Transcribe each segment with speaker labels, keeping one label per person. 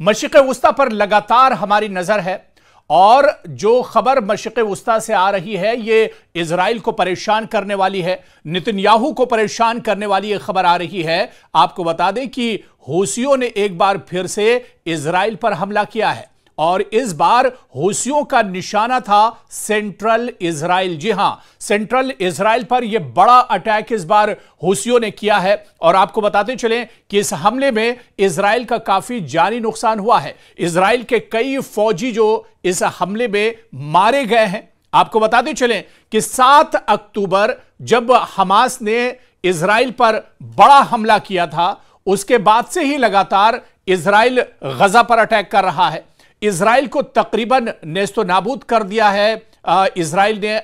Speaker 1: मशरिक़ वुस्ता पर लगातार हमारी नजर है और जो खबर मशरिक़ वुस्ता से आ रही है ये इजराइल को परेशान करने वाली है, नेतन्याहू को परेशान करने वाली ये खबर आ रही है। आपको बता दें कि हूसियों ने एक बार फिर से इजराइल पर हमला किया है और इस बार हूसियों का निशाना था सेंट्रल इजराइल। जी हां, सेंट्रल इजराइल पर यह बड़ा अटैक इस बार हूसियों ने किया है और आपको बताते चलें कि इस हमले में इजराइल का काफी जानी नुकसान हुआ है। इजराइल के कई फौजी जो इस हमले में मारे गए हैं। आपको बताते चलें कि 7 अक्टूबर जब हमास ने इजराइल पर बड़ा हमला किया था, उसके बाद से ही लगातार इजराइल गजा पर अटैक कर रहा है। इजराइल को तकरीबन नेस्तो नाबूद कर दिया है इजराइल ने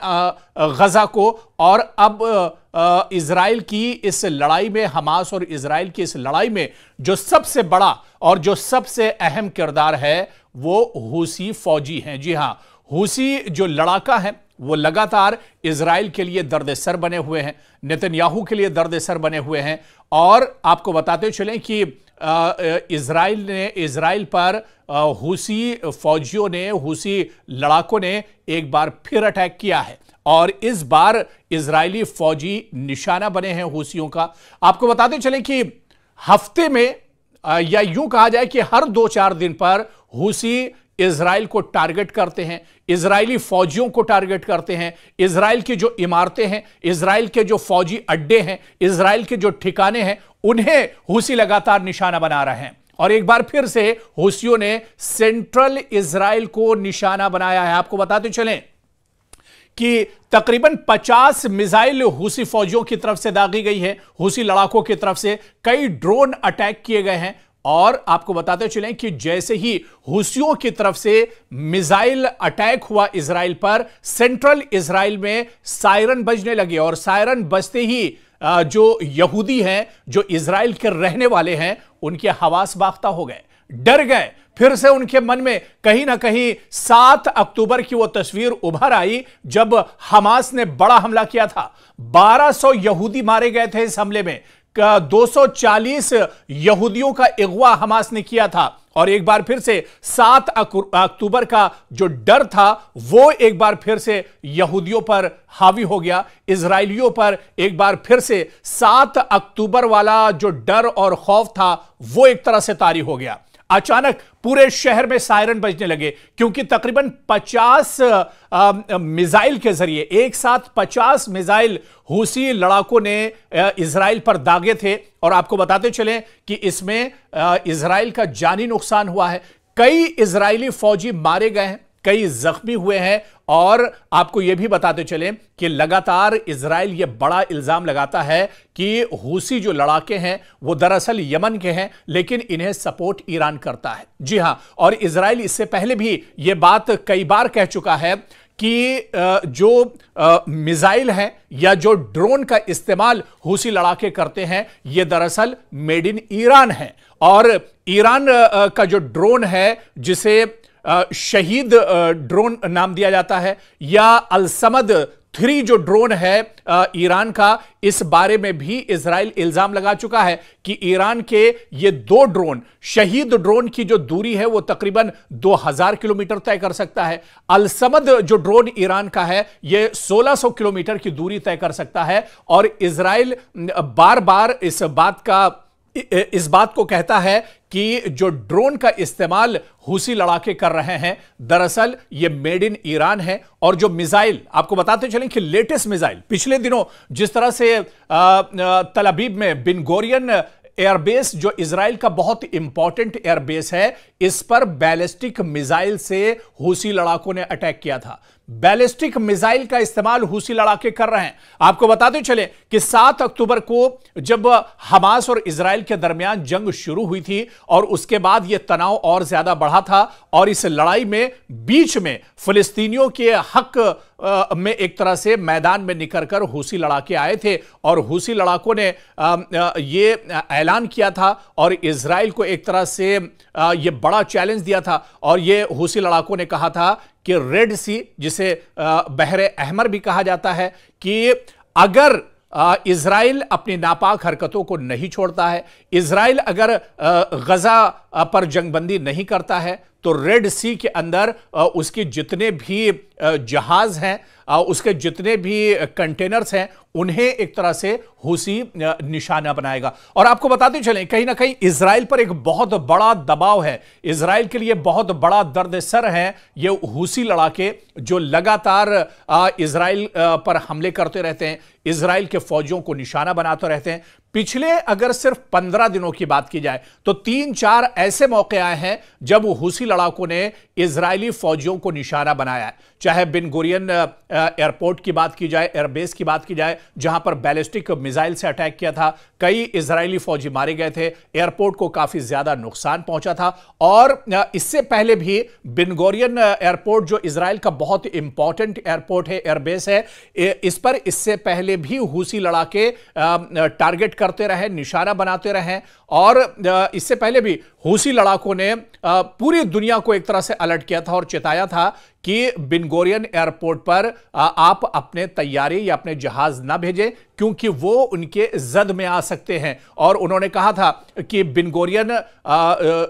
Speaker 1: गजा को, और अब इजराइल की इस लड़ाई में, हमास और इजराइल की इस लड़ाई में जो सबसे बड़ा और जो सबसे अहम किरदार है वो हूसी फौजी हैं। जी हां, हूसी जो लड़ाका है वो लगातार इजराइल के लिए दर्द सर बने हुए हैं, नेतन्याहू के लिए दर्द सर बने हुए हैं। और आपको बताते चलें कि इजराइल पर हूसी फौजियों ने, हूसी लड़ाकों ने एक बार फिर अटैक किया है और इस बार इजरायली फौजी निशाना बने हैं हूसियों का। आपको बताते चलें कि हफ्ते में या यूं कहा जाए कि हर 2-4 दिन पर हूसी इजराइल को टारगेट करते हैं, इजरायली फौजियों को टारगेट करते हैं। इजराइल की जो इमारतें हैं, इजराइल के जो फौजी अड्डे हैं, इजराइल के जो ठिकाने हैं, उन्हें हूसी लगातार निशाना बना रहे हैं। और एक बार फिर से हूसियों ने सेंट्रल इजराइल को निशाना बनाया है। आपको बताते चलें कि तकरीबन 50 मिसाइल हूसी फौजियों की तरफ से दागी गई है, हूसी लड़ाकों की तरफ से कई ड्रोन अटैक किए गए हैं। और आपको बताते चलें कि जैसे ही हूसियों की तरफ से मिसाइल अटैक हुआ इजराइल पर, सेंट्रल इजराइल में सायरन बजने लगे और सायरन बजते ही जो यहूदी हैं, जो इजराइल के रहने वाले हैं, उनके हवास बाख्ता हो गए, डर गए। फिर से उनके मन में कहीं ना कहीं 7 अक्टूबर की वो तस्वीर उभर आई जब हमास ने बड़ा हमला किया था। 1200 यहूदी मारे गए थे इस हमले में, 240 यहूदियों का अगवा हमास ने किया था। और एक बार फिर से 7 अक्टूबर का जो डर था वो एक बार फिर से यहूदियों पर हावी हो गया, इजराइलियों पर एक बार फिर से 7 अक्टूबर वाला जो डर और खौफ था वो एक तरह से तारी हो गया। अचानक पूरे शहर में सायरन बजने लगे क्योंकि तकरीबन 50 मिसाइल के जरिए, एक साथ 50 मिसाइल हूसी लड़ाकों ने इजराइल पर दागे थे। और आपको बताते चलें कि इसमें इजराइल का जानी नुकसान हुआ है, कई इजरायली फौजी मारे गए हैं, कई जख्मी हुए हैं। और आपको यह भी बताते चलें कि लगातार इजराइल यह बड़ा इल्जाम लगाता है कि हूसी जो लड़ाके हैं वो दरअसल यमन के हैं, लेकिन इन्हें सपोर्ट ईरान करता है। जी हां, और इजराइल इससे पहले भी यह बात कई बार कह चुका है कि जो मिसाइल हैं या जो ड्रोन का इस्तेमाल हूसी लड़ाके करते हैं ये दरअसल मेड इन ईरान है। और ईरान का जो ड्रोन है, जिसे शहीद ड्रोन नाम दिया जाता है, या अलसमद 3 जो ड्रोन है ईरान का, इस बारे में भी इजराइल इल्जाम लगा चुका है कि ईरान के ये 2 ड्रोन, शहीद ड्रोन की जो दूरी है वो तकरीबन 2000 किलोमीटर तय कर सकता है। अलसमद जो ड्रोन ईरान का है ये 1600 किलोमीटर की दूरी तय कर सकता है। और इजराइल बार बार इस बात को कहता है कि जो ड्रोन का इस्तेमाल हूसी लड़ाके कर रहे हैं दरअसल ये मेड इन ईरान है। और जो मिसाइल, आपको बताते चलें कि लेटेस्ट मिसाइल पिछले दिनों जिस तरह से तल अबीब में बिन गोरियन एयरबेस, जो इजराइल का बहुत इंपॉर्टेंट एयरबेस है, इस पर बैलिस्टिक मिसाइल से हूसी लड़ाकों ने अटैक किया था। बैलिस्टिक मिसाइल का इस्तेमाल हूसी लड़ाके कर रहे हैं। आपको बताते चले कि 7 अक्टूबर को जब हमास और इजराइल के दरमियान जंग शुरू हुई थी और उसके बाद यह तनाव और ज्यादा बढ़ा था और इस लड़ाई में बीच में फिलिस्तीनियों के हक में एक तरह से मैदान में निकलकर हूसी लड़ाके आए थे और हूसी लड़ाकों ने यह ऐलान किया था और इजराइल को एक तरह से यह बड़ा चैलेंज दिया था। और यह हूसी लड़ाकों ने कहा था कि रेड सी, जिसे बहरे अहमर भी कहा जाता है, कि अगर इजराइल अपनी नापाक हरकतों को नहीं छोड़ता है। इजराइल अगर गजा पर जंगबंदी नहीं करता है तो रेड सी के अंदर उसके जितने भी जहाज हैं, उसके जितने भी कंटेनर्स हैं, उन्हें एक तरह से हूसी निशाना बनाएगा। और आपको बताते चलें, कहीं ना कहीं इजराइल पर एक बहुत बड़ा दबाव है, इजराइल के लिए बहुत बड़ा दर्द सर है ये हूसी लड़ाके जो लगातार इजराइल पर हमले करते रहते हैं, इजराइल के फौजियों को निशाना बनाते रहते हैं। पिछले अगर सिर्फ 15 दिनों की बात की जाए तो 3-4 ऐसे मौके आए हैं जब हूसी लड़ाकों ने इजरायली फौजियों को निशाना बनाया है। चाहे बिन गुरियन एयरपोर्ट की बात की जाए, एयरबेस की बात की जाए, जहां पर बैलिस्टिक मिसाइल से अटैक किया था, कई इजरायली फौजी मारे गए थे, एयरपोर्ट को काफी ज्यादा नुकसान पहुंचा था। और इससे पहले भी बिन गुरियन एयरपोर्ट जो इजराइल का बहुत इंपॉर्टेंट एयरपोर्ट है, एयरबेस है, इस पर इससे पहले भी हूसी लड़ाके टारगेट करते रहे, निशाना बनाते रहे। और इससे पहले भी हूसी लड़ाकों ने पूरी दुनिया को एक तरह से अलर्ट किया था और चेताया था कि बिन गुरियन एयरपोर्ट पर आप अपने तैयारी या अपने जहाज ना भेजें क्योंकि वो उनके जद में आ सकते हैं। और उन्होंने कहा था कि बिन गुरियन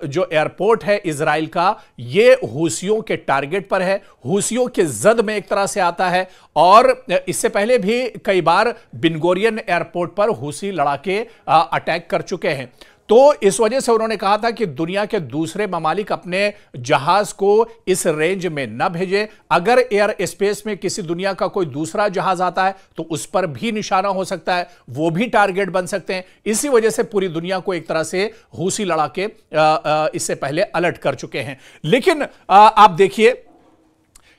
Speaker 1: जो एयरपोर्ट है इजराइल का, ये हूसियों के टारगेट पर है, हूसियों के जद में एक तरह से आता है। और इससे पहले भी कई बार बिन गुरियन एयरपोर्ट पर हूसी लड़ाके अटैक कर चुके हैं। तो इस वजह से उन्होंने कहा था कि दुनिया के दूसरे ममालिक अपने जहाज को इस रेंज में न भेजें। अगर एयर स्पेस में किसी दुनिया का कोई दूसरा जहाज आता है तो उस पर भी निशाना हो सकता है, वो भी टारगेट बन सकते हैं। इसी वजह से पूरी दुनिया को एक तरह से हूसी लड़ाके इससे पहले अलर्ट कर चुके हैं। लेकिन आप देखिए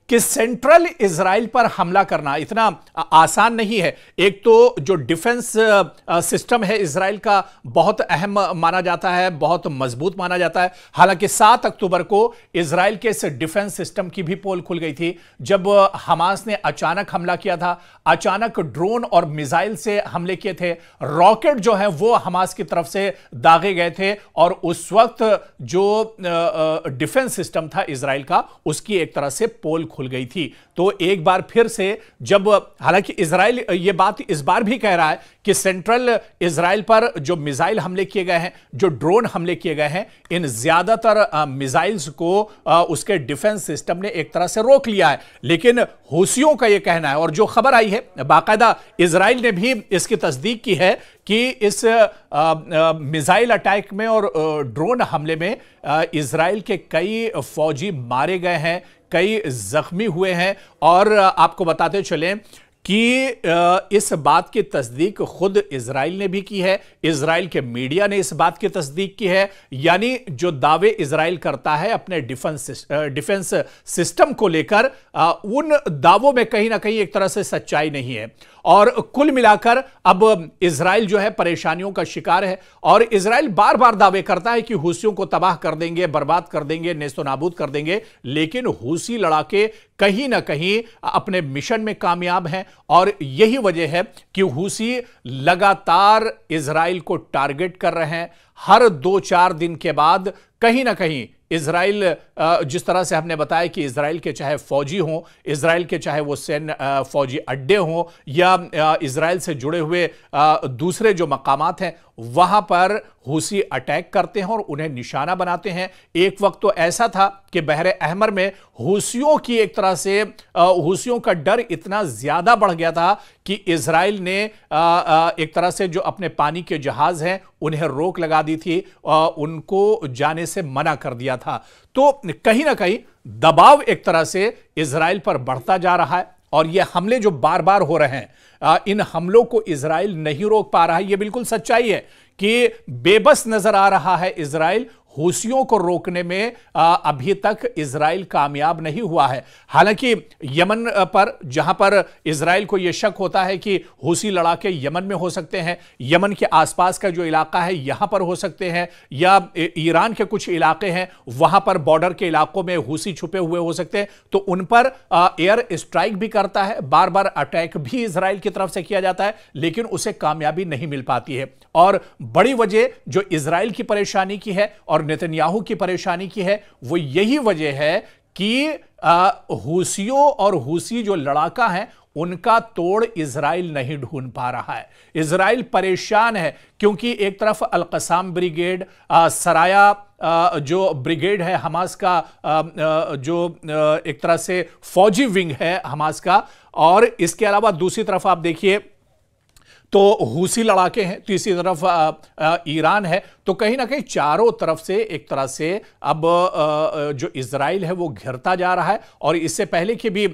Speaker 1: कि सेंट्रल इजराइल पर हमला करना इतना आसान नहीं है। एक तो जो डिफेंस सिस्टम है इजराइल का बहुत अहम माना जाता है, बहुत मजबूत माना जाता है। हालांकि 7 अक्टूबर को इजराइल के इस डिफेंस सिस्टम की भी पोल खुल गई थी जब हमास ने अचानक हमला किया था, अचानक ड्रोन और मिसाइल से हमले किए थे, रॉकेट जो है वो हमास की तरफ से दागे गए थे। और उस वक्त जो डिफेंस सिस्टम था इजराइल का, उसकी एक तरह से पोल खुल गई थी। तो एक बार फिर से जब, हालांकि इजराइल ये बात इस बार भी कह रहा है कि सेंट्रल इजराइल पर जो मिसाइल हमले किए गए हैं, जो ड्रोन हमले किए गए हैं, इन ज्यादातर मिसाइल्स को उसके डिफेंस सिस्टम ने एक तरह से रोक लिया है। लेकिन हूसियों का यह कहना है, और जो खबर आई है बाकायदा इजराइल ने भी इसकी तस्दीक की है कि इस मिसाइल अटैक में और ड्रोन हमले में इजराइल के कई फौजी मारे गए हैं, कई जख्मी हुए हैं। और आपको बताते चलें कि इस बात की तस्दीक खुद इजराइल ने भी की है, इजराइल के मीडिया ने इस बात की तस्दीक की है। यानी जो दावे इजराइल करता है अपने डिफेंस सिस्टम को लेकर, उन दावों में कहीं ना कहीं एक तरह से सच्चाई नहीं है। और कुल मिलाकर अब इजराइल जो है परेशानियों का शिकार है। और इजराइल बार बार दावे करता है कि हूसियों को तबाह कर देंगे, बर्बाद कर देंगे, नेस्तो नाबूद कर देंगे। लेकिन हूसी लड़ाके कहीं ना कहीं अपने मिशन में कामयाब हैं। और यही वजह है कि हूसी लगातार इजराइल को टारगेट कर रहे हैं। हर 2-4 दिन के बाद कहीं ना कहीं इजराइल, जिस तरह से हमने बताया कि इजराइल के चाहे फौजी हों, इजराइल के चाहे वो सैन्य फौजी अड्डे हों या इजराइल से जुड़े हुए दूसरे जो मकामात हैं, वहां पर हूसी अटैक करते हैं और उन्हें निशाना बनाते हैं। एक वक्त तो ऐसा था कि बहरे अहमर में हूसियों की एक तरह से हूसियों का डर इतना ज्यादा बढ़ गया था कि इजराइल ने एक तरह से जो अपने पानी के जहाज हैं उन्हें रोक लगा दी थी, उनको जाने से मना कर दिया था। तो कहीं ना कहीं दबाव एक तरह से इजराइल पर बढ़ता जा रहा है। और ये हमले जो बार बार हो रहे हैं, इन हमलों को इजराइल नहीं रोक पा रहा है। यह बिल्कुल सच्चाई है कि बेबस नजर आ रहा है इजराइल। हूसियों को रोकने में अभी तक इजराइल कामयाब नहीं हुआ है। हालांकि यमन पर, जहां पर इजराइल को यह शक होता है कि हूसी लड़ाके यमन में हो सकते हैं, यमन के आसपास का जो इलाका है यहां पर हो सकते हैं, या ईरान के कुछ इलाके हैं वहां पर बॉर्डर के इलाकों में हूसी छुपे हुए हो सकते हैं, तो उन पर एयर स्ट्राइक भी करता है, बार बार अटैक भी इजराइल की तरफ से किया जाता है, लेकिन उसे कामयाबी नहीं मिल पाती है। और बड़ी वजह जो इजराइल की परेशानी की है और नेतन्याहू की परेशानी की है, वो यही वजह है कि हूसियों और हूसी जो लड़ाका हैं उनका तोड़ इजराइल नहीं ढूंढ पा रहा है। इजराइल परेशान है क्योंकि एक तरफ अल-क़स्साम ब्रिगेड, सराया जो ब्रिगेड है हमास का, जो एक तरह से फौजी विंग है हमास का, और इसके अलावा दूसरी तरफ आप देखिए तो हूसी लड़ाके हैं, तीसरी तरफ ईरान है। तो कहीं ना कहीं चारों तरफ से एक तरह से अब जो इजराइल है वो घिरता जा रहा है। और इससे पहले की भी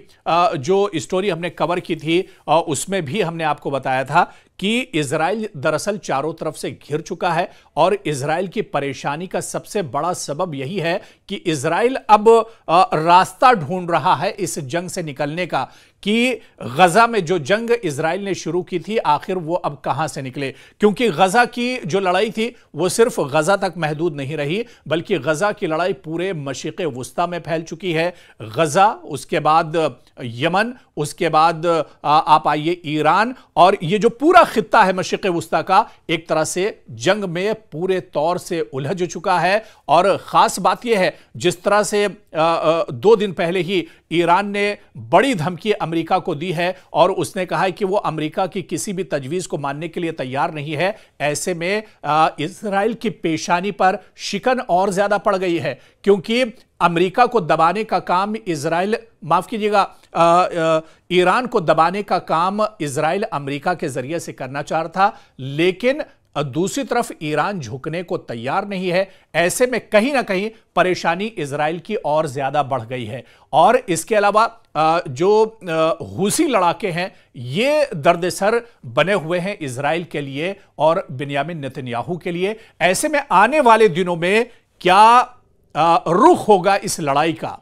Speaker 1: जो स्टोरी हमने कवर की थी उसमें भी हमने आपको बताया था कि इजराइल दरअसल चारों तरफ से घिर चुका है। और इजराइल की परेशानी का सबसे बड़ा सबब यही है कि इजराइल अब रास्ता ढूंढ रहा है इस जंग से निकलने का, कि गजा में जो जंग इजराइल ने शुरू की थी आखिर वो अब कहां से निकले। क्योंकि गजा की जो लड़ाई थी वो सिर्फ गजा तक महदूद नहीं रही, बल्कि गजा की लड़ाई पूरे मशरिक़ वुस्ता में फैल चुकी है। गजा, उसके बाद यमन, उसके बाद आप आइए ईरान, और ये जो पूरा खित्ता है मशरिक़ वुस्ता का एक तरह से जंग में पूरे तौर से उलझ चुका है। और खास बात यह है, जिस तरह से 2 दिन पहले ही ईरान ने बड़ी धमकी अमेरिका को दी है और उसने कहा है कि वो अमेरिका की किसी भी तजवीज को मानने के लिए तैयार नहीं है। ऐसे में इजराइल की पेशानी पर शिकन और ज्यादा पड़ गई है, क्योंकि अमेरिका को दबाने का काम इजराइल, माफ कीजिएगा, ईरान को दबाने का काम इजराइल अमेरिका के जरिए से करना चाह रहा था, लेकिन दूसरी तरफ ईरान झुकने को तैयार नहीं है। ऐसे में कहीं ना कहीं परेशानी इजराइल की और ज्यादा बढ़ गई है। और इसके अलावा जो हूसी लड़ाके हैं ये दर्दसर बने हुए हैं इजराइल के लिए और बिन्यामिन नेतन्याहू के लिए। ऐसे में आने वाले दिनों में क्या रुख होगा इस लड़ाई का,